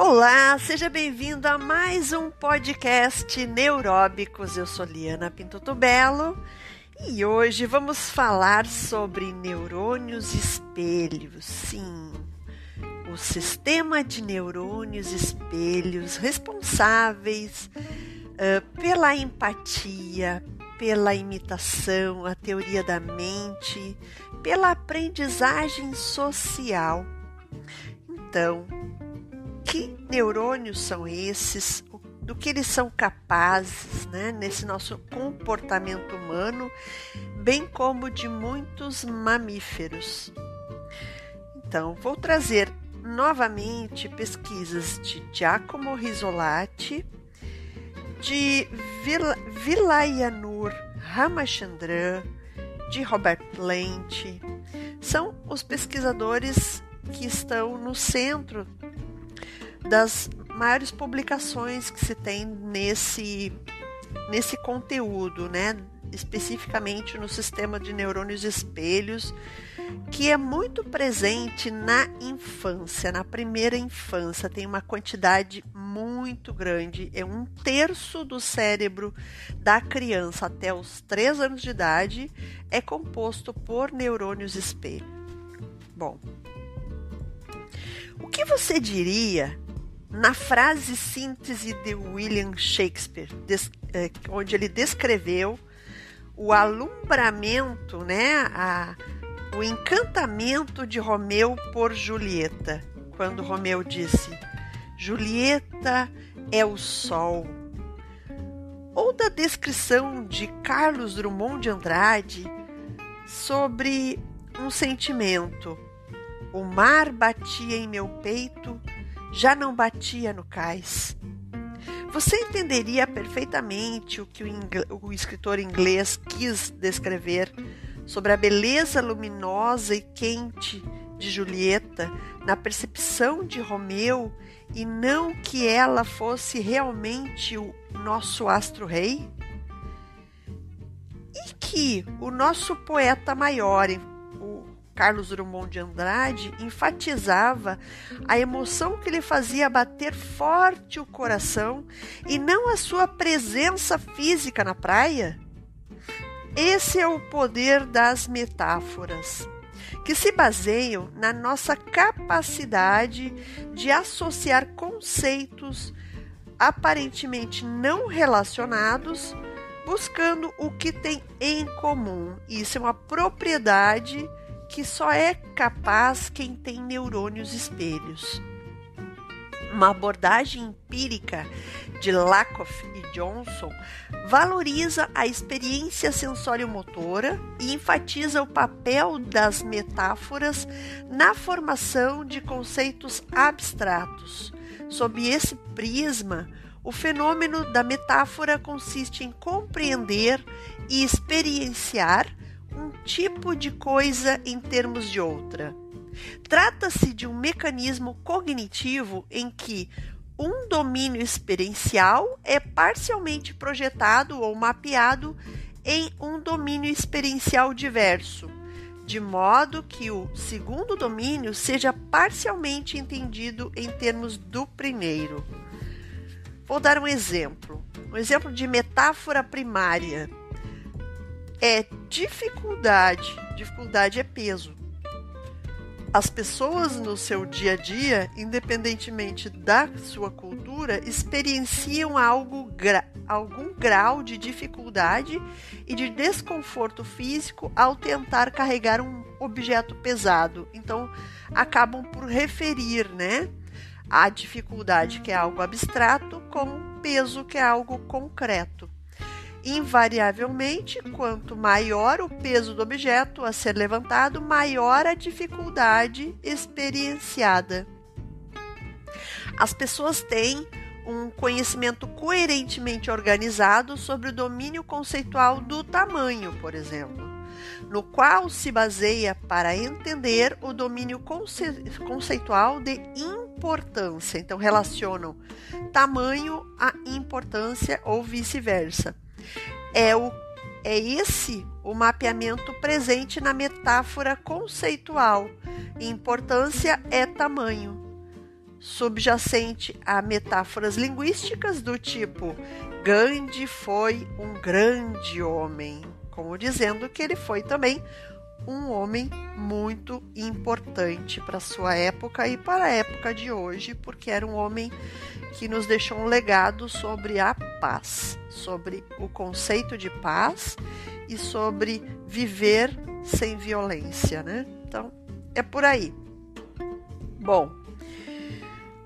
Olá, seja bem-vindo a mais um podcast Neuróbicos. Eu sou Liana Pinto Belo e hoje vamos falar sobre neurônios espelhos. Sim, o sistema de neurônios espelhos responsáveis pela empatia, pela imitação, a teoria da mente, pela aprendizagem social. Então, que neurônios são esses? Do que eles são capazes, nesse nosso comportamento humano, bem como de muitos mamíferos. Então, vou trazer novamente pesquisas de Giacomo Rizzolatti, de Vilayanur Ramachandran, de Robert Plant. São os pesquisadores que estão no centro das maiores publicações que se tem nesse conteúdo, especificamente no sistema de neurônios espelhos, que é muito presente na infância, na primeira infância. Tem uma quantidade muito grande, é 1/3 do cérebro da criança até os 3 anos de idade é composto por neurônios espelho. Bom, o que você diria na frase síntese de William Shakespeare, onde ele descreveu o alumbramento, o encantamento de Romeu por Julieta, quando Romeu disse: Julieta é o sol. Ou da descrição de Carlos Drummond de Andrade sobre um sentimento: o mar batia em meu peito, já não batia no cais. Você entenderia perfeitamente o que o escritor inglês quis descrever sobre a beleza luminosa e quente de Julieta na percepção de Romeu e não que ela fosse realmente o nosso astro-rei? E que o nosso poeta maior, Carlos Drummond de Andrade, enfatizava a emoção que lhe fazia bater forte o coração e não a sua presença física na praia? Esse é o poder das metáforas, que se baseiam na nossa capacidade de associar conceitos aparentemente não relacionados, buscando o que tem em comum. Isso é uma propriedade que só é capaz quem tem neurônios espelhos. Uma abordagem empírica de Lakoff e Johnson valoriza a experiência sensório-motora e enfatiza o papel das metáforas na formação de conceitos abstratos. Sob esse prisma, o fenômeno da metáfora consiste em compreender e experienciar um tipo de coisa em termos de outra. Trata-se de um mecanismo cognitivo em que um domínio experiencial é parcialmente projetado ou mapeado em um domínio experiencial diverso, de modo que o segundo domínio seja parcialmente entendido em termos do primeiro. Vou dar um exemplo de metáfora primária. É dificuldade. Dificuldade é peso. As pessoas no seu dia a dia, independentemente da sua cultura, experienciam algum grau de dificuldade e de desconforto físico ao tentar carregar um objeto pesado. Então, acabam por referir, a dificuldade, que é algo abstrato, com peso, que é algo concreto. Invariavelmente, quanto maior o peso do objeto a ser levantado, maior a dificuldade experienciada. As pessoas têm um conhecimento coerentemente organizado sobre o domínio conceitual do tamanho, por exemplo, no qual se baseia para entender o domínio conceitual de importância. Então, relacionam tamanho à importância ou vice-versa. É esse o mapeamento presente na metáfora conceitual. Importância é tamanho. subjacente a metáforas linguísticas do tipo Gandhi foi um grande homem, como dizendo que ele foi também um homem muito importante para sua época e para a época de hoje, porque era um homem que nos deixou um legado sobre a paz, sobre o conceito de paz e sobre viver sem violência, né? Então, é por aí. Bom,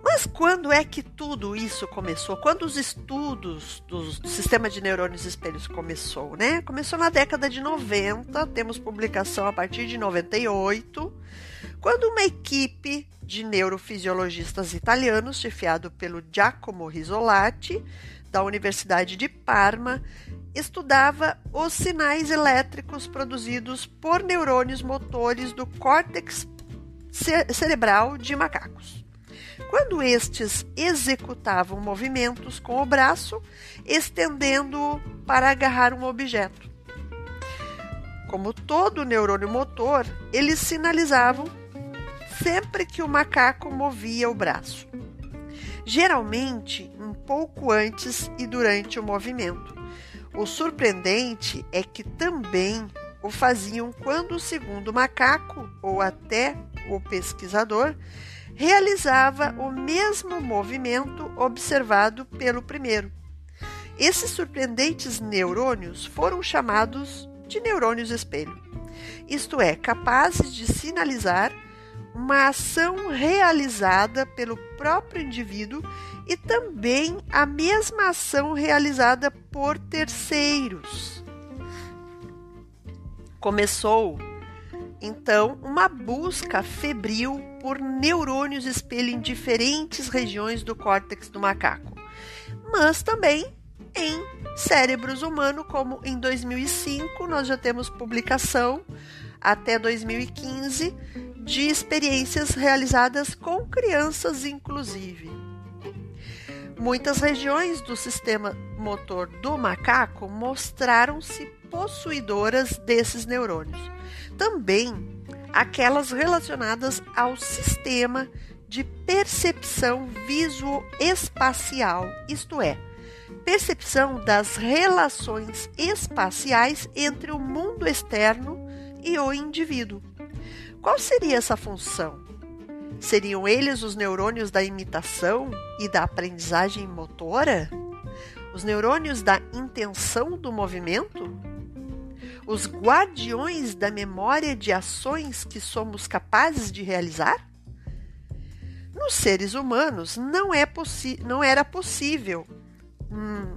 mas quando é que tudo isso começou? Quando os estudos do sistema de neurônios espelhos começou, né? Começou na década de 90, temos publicação a partir de 98, quando uma equipe de neurofisiologistas italianos, chefiado pelo Giacomo Risolati, da Universidade de Parma, estudava os sinais elétricos produzidos por neurônios motores do córtex cerebral de macacos. Quando estes executavam movimentos com o braço, estendendo-o para agarrar um objeto. Como todo neurônio motor, eles sinalizavam sempre que o macaco movia o braço. Geralmente, um pouco antes e durante o movimento. O surpreendente é que também o faziam quando o segundo macaco, ou até o pesquisador, realizava o mesmo movimento observado pelo primeiro. Esses surpreendentes neurônios foram chamados de neurônios espelho, isto é, capazes de sinalizar uma ação realizada pelo próprio indivíduo e também a mesma ação realizada por terceiros. Começou, então, uma busca febril por neurônios espelho em diferentes regiões do córtex do macaco, mas também em cérebros humanos, como em 2005 nós já temos publicação até 2015 de experiências realizadas com crianças, inclusive. Muitas regiões do sistema motor do macaco mostraram-se possuidoras desses neurônios. Também aquelas relacionadas ao sistema de percepção visoespacial, isto é, percepção das relações espaciais entre o mundo externo e o indivíduo. Qual seria essa função? Seriam eles os neurônios da imitação e da aprendizagem motora? Os neurônios da intenção do movimento? Os guardiões da memória de ações que somos capazes de realizar? Nos seres humanos, não era possível,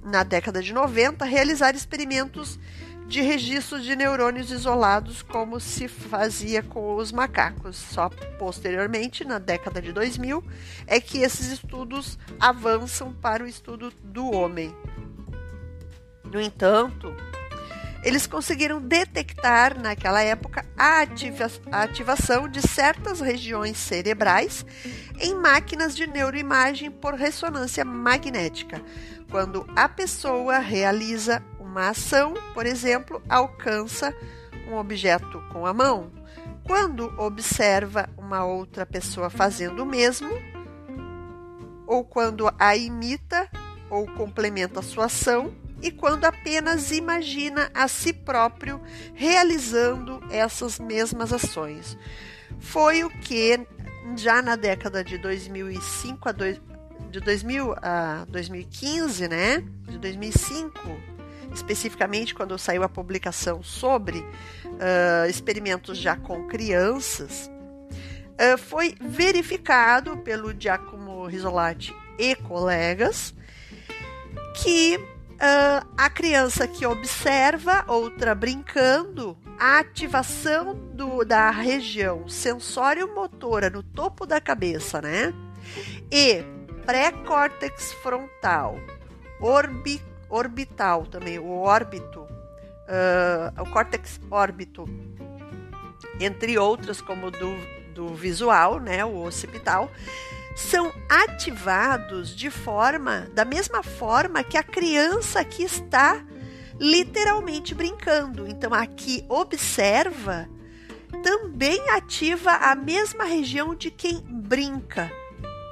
na década de 90, realizar experimentos de registros de neurônios isolados como se fazia com os macacos. Só posteriormente, na década de 2000, é que esses estudos avançam para o estudo do homem. No entanto, eles conseguiram detectar, naquela época, a ativação de certas regiões cerebrais em máquinas de neuroimagem por ressonância magnética, quando a pessoa realiza uma ação, por exemplo, alcança um objeto com a mão, quando observa uma outra pessoa fazendo o mesmo, ou quando a imita ou complementa a sua ação, e quando apenas imagina a si próprio realizando essas mesmas ações. Foi o que, já na década de 2005 de 2000 a 2015, né? De 2005, especificamente quando saiu a publicação sobre experimentos já com crianças, foi verificado pelo Giacomo Risolati e colegas que a criança que observa outra brincando, a ativação da região sensório-motora no topo da cabeça, e pré-córtex frontal, orbital também, o órbito, o córtex órbito, entre outras, como do visual, o occipital, são ativados da mesma forma que a criança que está literalmente brincando. Então, a que observa também ativa a mesma região de quem brinca.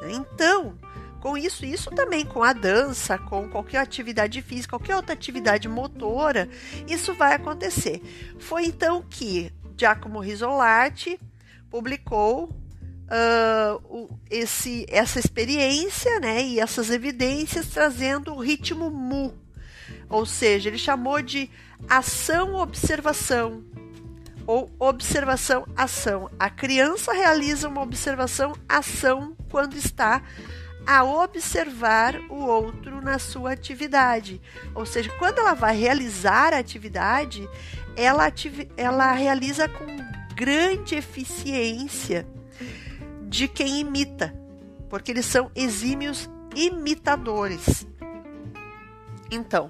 né? Então, com isso também com a dança, com qualquer atividade física, qualquer outra atividade motora, isso vai acontecer. Foi então que Giacomo Rizzolatti publicou essa experiência, né, e essas evidências trazendo o ritmo mu, ou seja, ele chamou de ação-observação ou observação-ação. A criança realiza uma observação-ação quando está a observar o outro na sua atividade. Ou seja, quando ela vai realizar a atividade, ela realiza com grande eficiência de quem imita, porque eles são exímios imitadores. Então,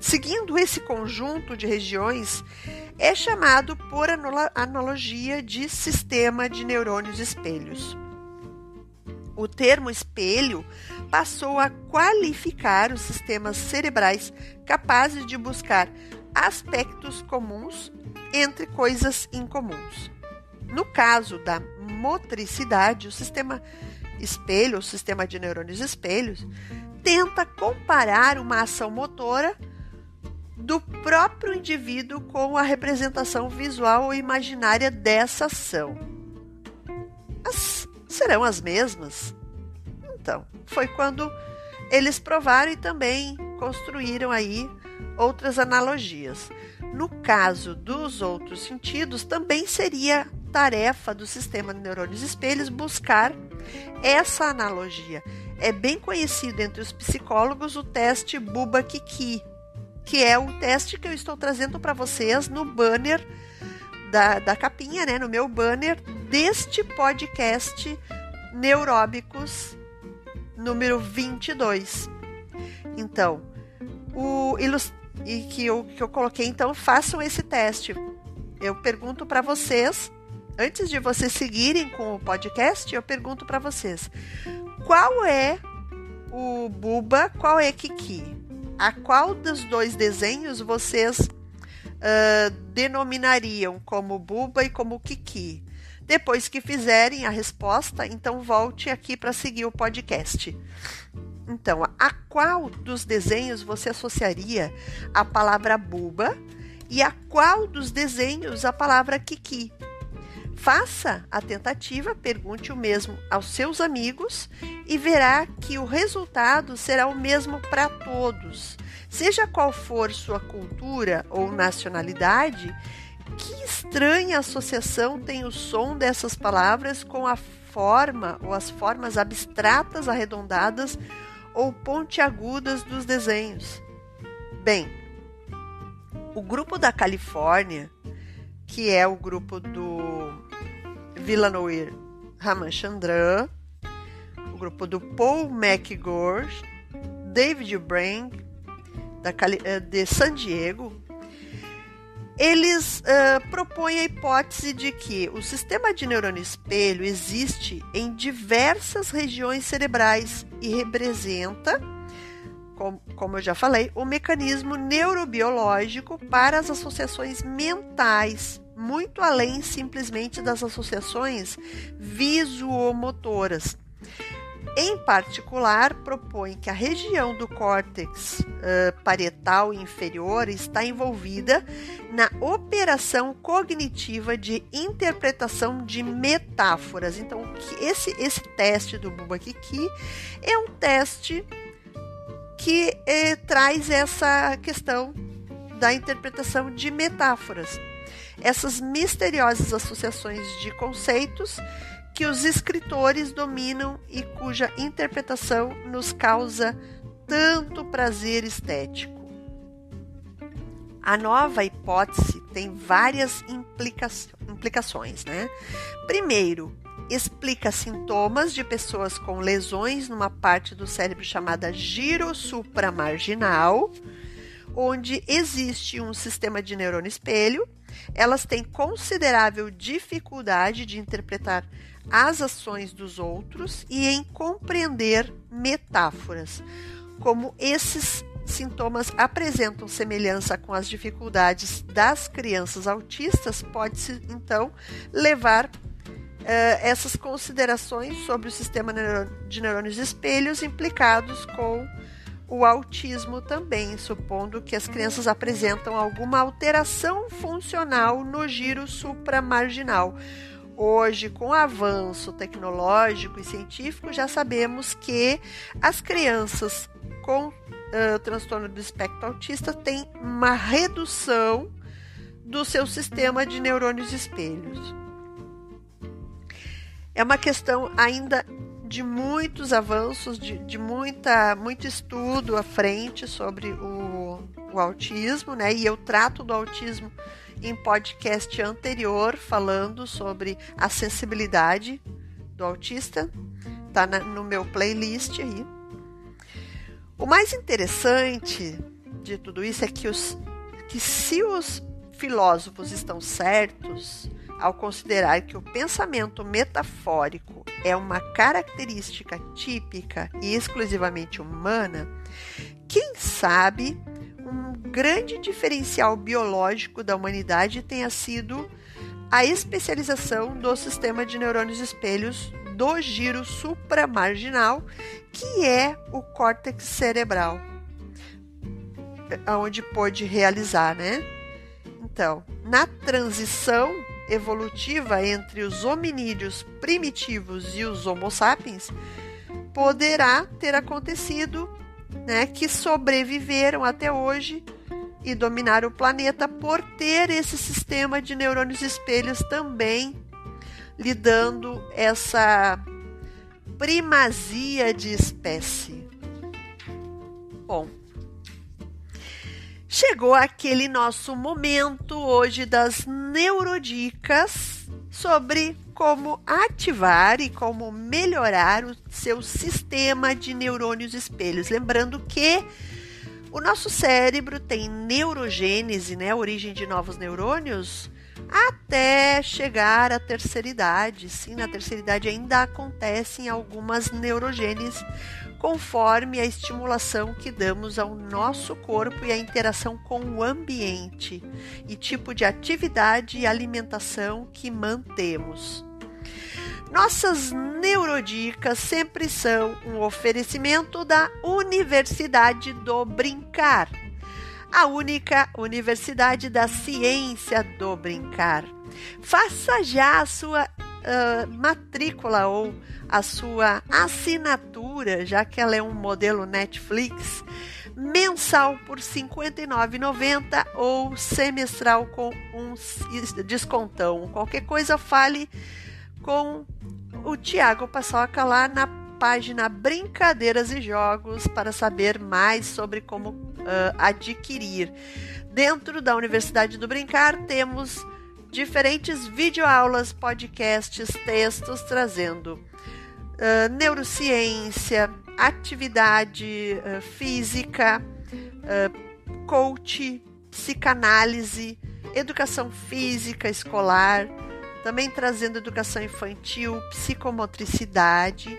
seguindo esse conjunto de regiões, é chamado por analogia de sistema de neurônios espelhos. O termo espelho passou a qualificar os sistemas cerebrais capazes de buscar aspectos comuns entre coisas incomuns. No caso da motricidade, o sistema espelho, o sistema de neurônios espelhos, tenta comparar uma ação motora do próprio indivíduo com a representação visual ou imaginária dessa ação. Serão as mesmas? Então, foi quando eles provaram e também construíram aí outras analogias. No caso dos outros sentidos, também seria tarefa do sistema de neurônios espelhos buscar essa analogia. É bem conhecido entre os psicólogos o teste Buba-Kiki, que é o teste que eu estou trazendo para vocês no banner da capinha, né, no meu banner deste podcast Neuróbicos número 22. Então, que eu coloquei, então, façam esse teste. Eu pergunto para vocês, antes de vocês seguirem com o podcast, eu pergunto para vocês, qual é o Buba, qual é Kiki? A qual dos dois desenhos vocês denominariam como Buba e como Kiki? Depois que fizerem a resposta, então volte aqui para seguir o podcast. Então, a qual dos desenhos você associaria a palavra Buba e a qual dos desenhos a palavra Kiki? Faça a tentativa, pergunte o mesmo aos seus amigos e verá que o resultado será o mesmo para todos. Seja qual for sua cultura ou nacionalidade, que estranha associação tem o som dessas palavras com a forma ou as formas abstratas, arredondadas ou pontiagudas dos desenhos. Bem, o grupo da Califórnia, que é o grupo do Vilanoir Ramachandran, o grupo do Paul McGraw, David Brain, de San Diego, eles propõem a hipótese de que o sistema de neurônio espelho existe em diversas regiões cerebrais e representa, como eu já falei, o mecanismo neurobiológico para as associações mentais, muito além simplesmente das associações visuomotoras. Em particular, propõe que a região do córtex parietal inferior está envolvida na operação cognitiva de interpretação de metáforas. Então, esse teste do Buba-Kiki é um teste que traz essa questão da interpretação de metáforas. Essas misteriosas associações de conceitos que os escritores dominam e cuja interpretação nos causa tanto prazer estético. A nova hipótese tem várias implicações, né? Primeiro, explica sintomas de pessoas com lesões numa parte do cérebro chamada girosupramarginal, onde existe um sistema de neurônio espelho. Elas têm considerável dificuldade de interpretar as ações dos outros e em compreender metáforas. Como esses sintomas apresentam semelhança com as dificuldades das crianças autistas, pode-se então levar essas considerações sobre o sistema de neurônios espelhos implicados com o autismo também, supondo que as crianças apresentam alguma alteração funcional no giro supramarginal. Hoje, com o avanço tecnológico e científico, já sabemos que as crianças com transtorno do espectro autista têm uma redução do seu sistema de neurônios espelhos. É uma questão ainda de muitos avanços, de muito estudo à frente sobre o autismo, né? E eu trato do autismo em podcast anterior, falando sobre a sensibilidade do autista. Tá no meu playlist aí. O mais interessante de tudo isso é que se os filósofos estão certos ao considerar que o pensamento metafórico é uma característica típica e exclusivamente humana, quem sabe um grande diferencial biológico da humanidade tenha sido a especialização do sistema de neurônios espelhos do giro supramarginal, que é o córtex cerebral, onde pôde realizar, né? Então, na transição evolutiva entre os hominídeos primitivos e os Homo sapiens, poderá ter acontecido, né, que sobreviveram até hoje e dominaram o planeta por ter esse sistema de neurônios espelhos também lhe dando essa primazia de espécie. Bom, chegou aquele nosso momento hoje das neurodicas sobre como ativar e como melhorar o seu sistema de neurônios espelhos. Lembrando que o nosso cérebro tem neurogênese, né, origem de novos neurônios, até chegar à terceira idade. Sim, na terceira idade ainda acontecem algumas neurogêneses, conforme a estimulação que damos ao nosso corpo e a interação com o ambiente e tipo de atividade e alimentação que mantemos. Nossas neurodicas sempre são um oferecimento da Universidade do Brincar, a única universidade da ciência do brincar. Faça já a sua matrícula ou a sua assinatura, já que ela é um modelo Netflix, mensal por R$ 59,90 ou semestral com um descontão. Qualquer coisa, fale com o Tiago Paçoca lá na página Brincadeiras e Jogos para saber mais sobre como adquirir. Dentro da Universidade do Brincar temos diferentes videoaulas, podcasts, textos trazendo neurociência, atividade física, coach, psicanálise, educação física escolar, também trazendo educação infantil, psicomotricidade,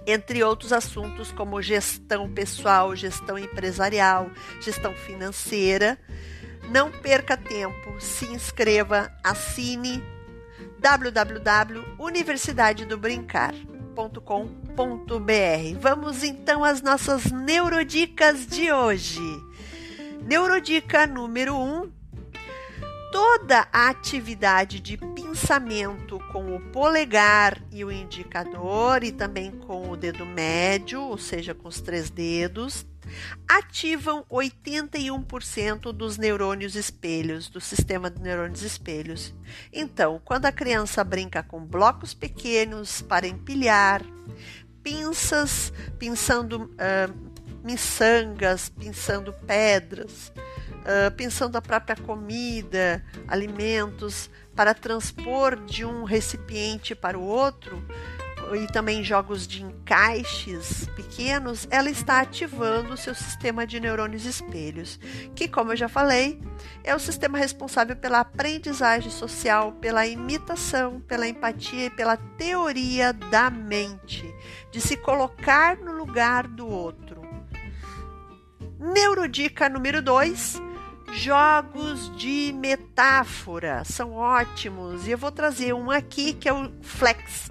entre outros assuntos como gestão pessoal, gestão empresarial, gestão financeira. Não perca tempo, se inscreva, assine www.universidadedobrincar.com.br. Vamos então às nossas neurodicas de hoje. Neurodica número 1. Toda a atividade de pensamento com o polegar e o indicador e também com o dedo médio, ou seja, com os 3 dedos, ativam 81% dos neurônios espelhos, do sistema de neurônios espelhos. Então, quando a criança brinca com blocos pequenos para empilhar, pinças, pinçando miçangas, pinçando pedras, pensando a própria comida, alimentos, para transpor de um recipiente para o outro, e também jogos de encaixes pequenos, ela está ativando o seu sistema de neurônios espelhos, que, como eu já falei, é o sistema responsável pela aprendizagem social, pela imitação, pela empatia e pela teoria da mente, de se colocar no lugar do outro. Neurodica número 2. Jogos de metáfora são ótimos e eu vou trazer um aqui que é o Flex.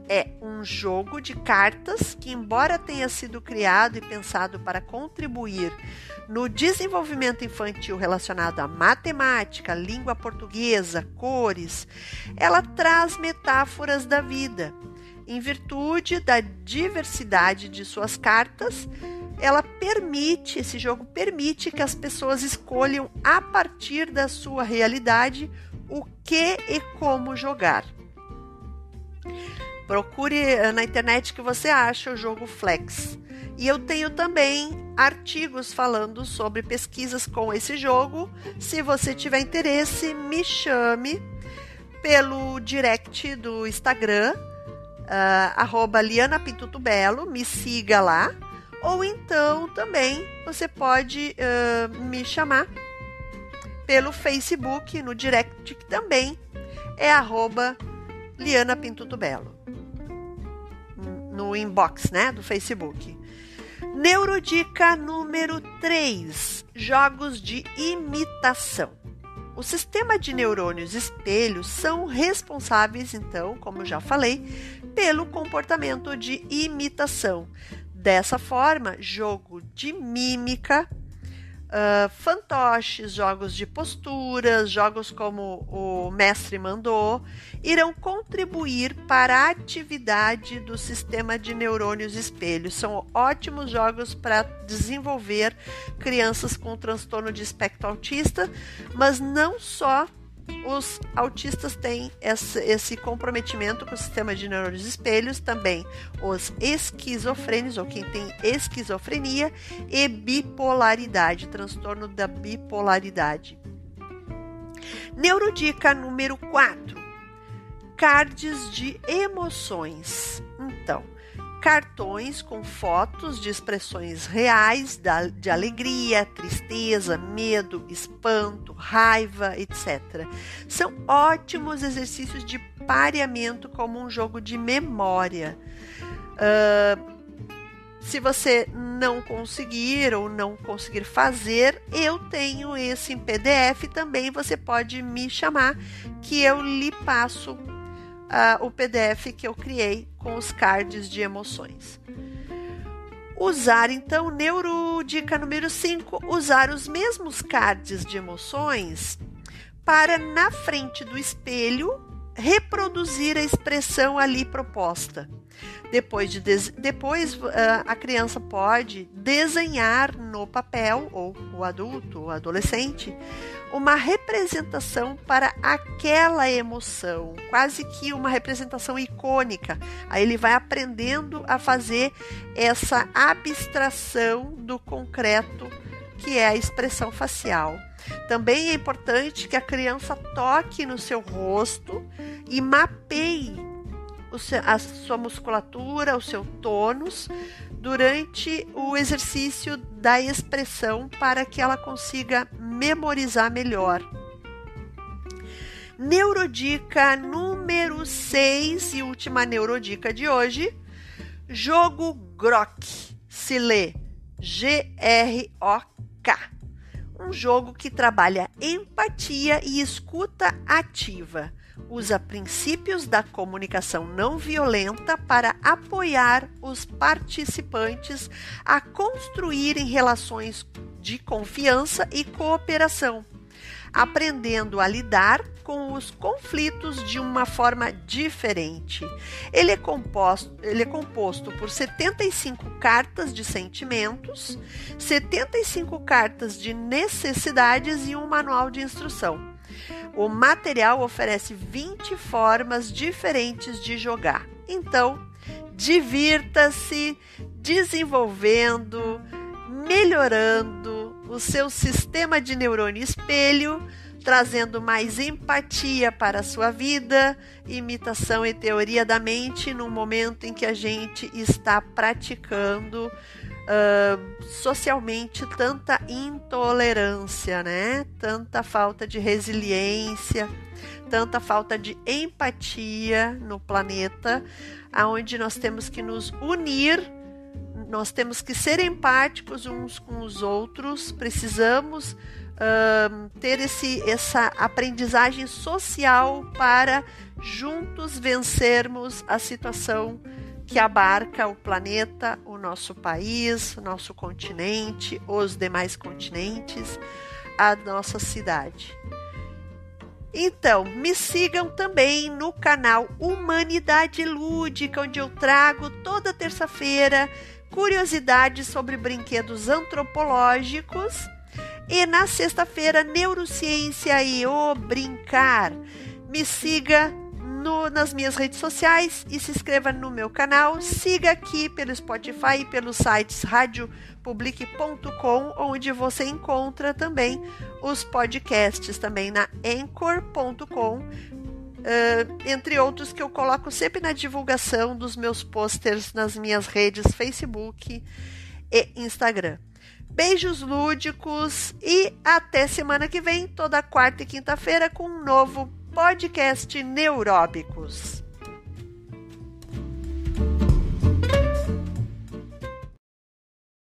É um jogo de cartas que, embora tenha sido criado e pensado para contribuir no desenvolvimento infantil relacionado à matemática, língua portuguesa, cores, ela traz metáforas da vida. Em virtude da diversidade de suas cartas, esse jogo permite que as pessoas escolham a partir da sua realidade o que e como jogar. Procure na internet que você acha o jogo Flex. E eu tenho também artigos falando sobre pesquisas com esse jogo. Se você tiver interesse, me chame pelo direct do Instagram, @LianaPintutubelo, me siga lá. Ou então também você pode me chamar pelo Facebook, no direct, que também é @LianaPintutubelo. No inbox, né, do Facebook. Neurodica número 3. Jogos de imitação. O sistema de neurônios espelhos são responsáveis, então, como eu já falei, pelo comportamento de imitação. Dessa forma, jogo de mímica, fantoches, jogos de posturas, jogos como o mestre mandou, irão contribuir para a atividade do sistema de neurônios espelhos. São ótimos jogos para desenvolver crianças com transtorno de espectro autista, mas não só os autistas têm esse comprometimento com o sistema de neurônios espelhos, também os esquizofrênicos, ou quem tem esquizofrenia e bipolaridade, transtorno da bipolaridade. Neurodica número 4. Cards de emoções. Então, cartões com fotos de expressões reais de alegria, tristeza, medo, espanto, raiva, etc. São ótimos exercícios de pareamento como um jogo de memória. Se você não conseguir ou não conseguir fazer, eu tenho esse em PDF também. Você pode me chamar que eu lhe passo o PDF que eu criei com os cards de emoções. Usar, então, neurodica número 5, usar os mesmos cards de emoções para, na frente do espelho, reproduzir a expressão ali proposta. Depois a criança pode desenhar no papel, ou o adulto, o adolescente, uma representação para aquela emoção, quase que uma representação icônica. Aí ele vai aprendendo a fazer essa abstração do concreto, que é a expressão facial. Também é importante que a criança toque no seu rosto e mapeie a sua musculatura, o seu tônus, durante o exercício da expressão para que ela consiga memorizar melhor. Neurodica número 6 e última neurodica de hoje, jogo Grok, se lê G-R-O-K. Um jogo que trabalha empatia e escuta ativa. Usa princípios da comunicação não violenta para apoiar os participantes a construírem relações de confiança e cooperação, aprendendo a lidar com os conflitos de uma forma diferente. Ele é composto por 75 cartas de sentimentos, 75 cartas de necessidades e um manual de instrução. O material oferece 20 formas diferentes de jogar. Então, divirta-se desenvolvendo, melhorando o seu sistema de neurônio espelho, trazendo mais empatia para a sua vida, imitação e teoria da mente no momento em que a gente está praticando socialmente tanta intolerância, né? Tanta falta de resiliência, tanta falta de empatia no planeta, aonde nós temos que nos unir, nós temos que ser empáticos uns com os outros, precisamos ter essa aprendizagem social para juntos vencermos a situação que abarca o planeta, o nosso país, o nosso continente, os demais continentes, a nossa cidade. Então, me sigam também no canal Humanidade Lúdica, onde eu trago toda terça-feira curiosidades sobre brinquedos antropológicos e na sexta-feira Neurociência e o Brincar. Me siga nas minhas redes sociais e se inscreva no meu canal. Siga aqui pelo Spotify e pelos sites radiopublic.com, onde você encontra também os podcasts também na anchor.com, entre outros que eu coloco sempre na divulgação dos meus posters nas minhas redes Facebook e Instagram. Beijos lúdicos e até semana que vem, toda quarta e quinta-feira, com um novo podcast Neuróbicos.